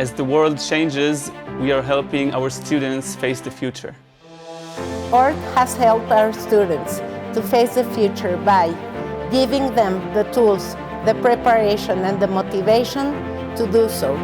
As the world changes, we are helping our students face the future. ORT has helped our students to face the future by giving them the tools, the preparation and the motivation to do so.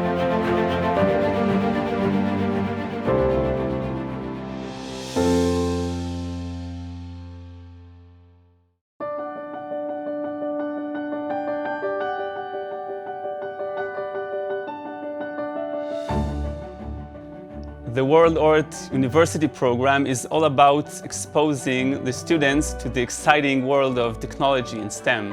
The World ORT University program is all about exposing the students to the exciting world of technology and STEM.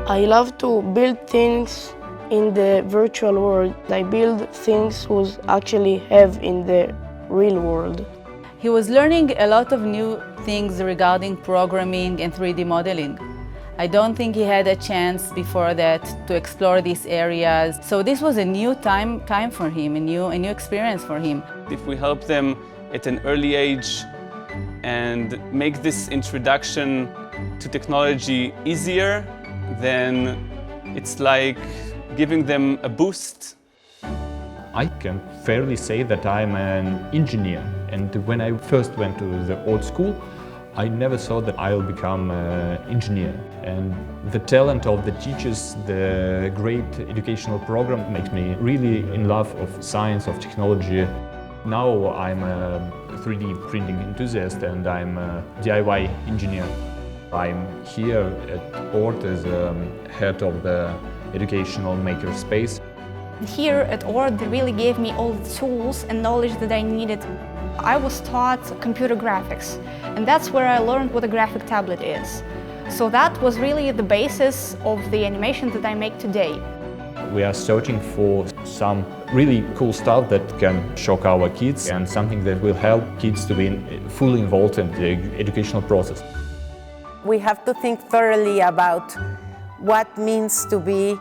I love to build things in the virtual world. I build things we actually have in the real world. He was learning a lot of new things regarding programming and 3D modeling. I don't think he had a chance before that to explore these areas. So this was a new time for him, a new experience for him. If we help them at an early age and make this introduction to technology easier, then it's like giving them a boost. I can fairly say that I'm an engineer, and when I first went to the old school, I never thought that I'll become an engineer. And the talent of the teachers, the great educational program makes me really in love of science, of technology. Now I'm a 3D printing enthusiast and I'm a DIY engineer. I'm here at ORT as head of the educational makerspace. Here at ORT, they really gave me all the tools and knowledge that I needed. I was taught computer graphics, and that's where I learned what a graphic tablet is. So that was really the basis of the animation that I make today. We are searching for some really cool stuff that can shock our kids and something that will help kids to be fully involved in the educational process. We have to think thoroughly about what it means to be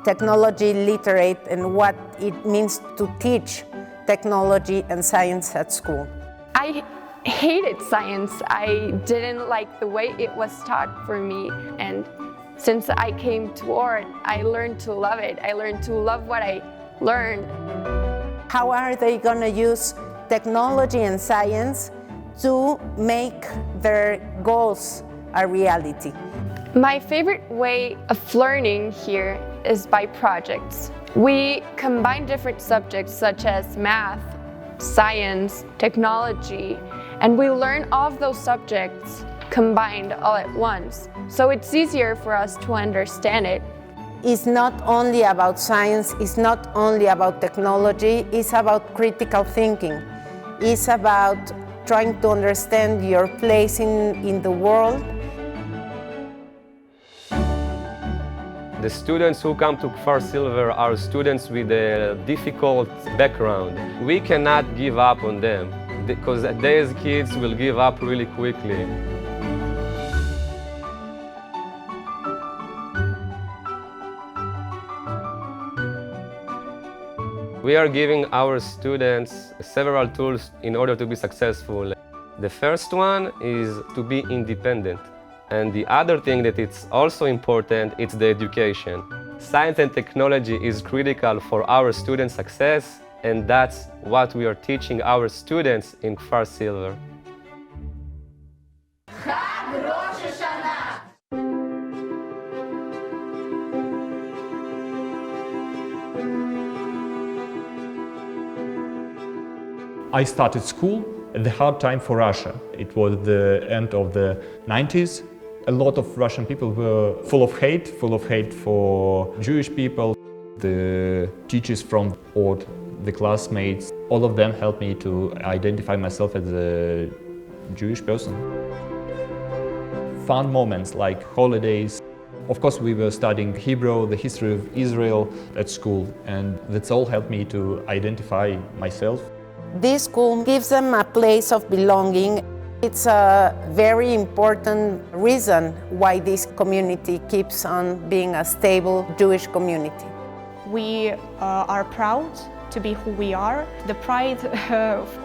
technology literate and what it means to teach technology and science at school. I hated science. I didn't like the way it was taught for me, and since I came to ORT, I learned to love it. I learned to love what I learned. How are they going to use technology and science to make their goals a reality? My favorite way of learning here is by projects. We combine different subjects such as math, science, technology, and we learn all of those subjects combined all at once. So it's easier for us to understand it. It's not only about science, it's not only about technology, it's about critical thinking. It's about trying to understand your place in the world. The students who come to Kfar Silver are students with a difficult background. We cannot give up on them because these kids will give up really quickly. We are giving our students several tools in order to be successful. The first one is to be independent. And the other thing that it's also important, it's the education. Science and technology is critical for our students' success, and that's what we are teaching our students in Kfar Silver. I started school at the hard time for Russia. It was the end of the 90s. A lot of Russian people were full of hate for Jewish people. The teachers from ORT, the classmates, all of them helped me to identify myself as a Jewish person. Fun moments like holidays. Of course, we were studying Hebrew, the history of Israel at school, and that's all helped me to identify myself. This school gives them a place of belonging. It's a very important reason why this community keeps on being a stable Jewish community. We are proud to be who we are. The pride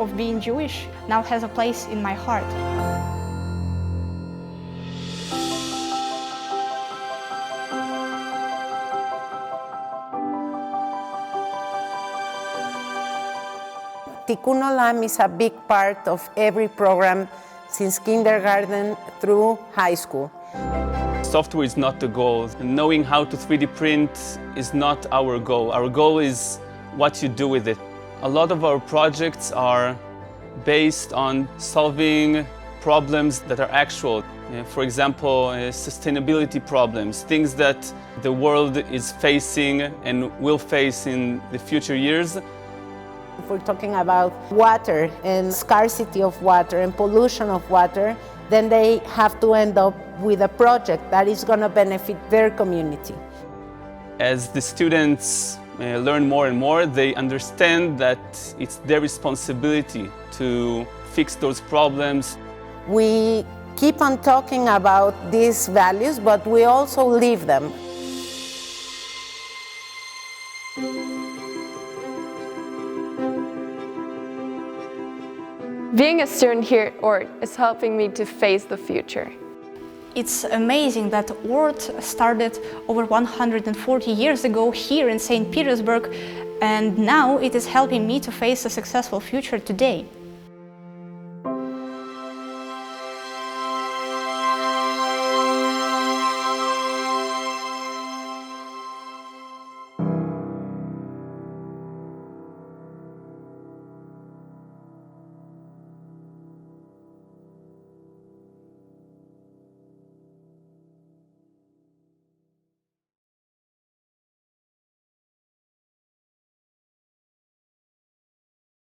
of being Jewish now has a place in my heart. Tikkun Olam is a big part of every program since kindergarten through high school. Software is not the goal. Knowing how to 3D print is not our goal. Our goal is what you do with it. A lot of our projects are based on solving problems that are actual. For example, sustainability problems, things that the world is facing and will face in the future years. If we're talking about water and scarcity of water and pollution of water, then they have to end up with a project that is going to benefit their community. As the students learn more and more, they understand that it's their responsibility to fix those problems. We keep on talking about these values, but we also live them. Being a student here at ORT is helping me to face the future. It's amazing that ORT started over 140 years ago here in St. Petersburg, and now it is helping me to face a successful future today.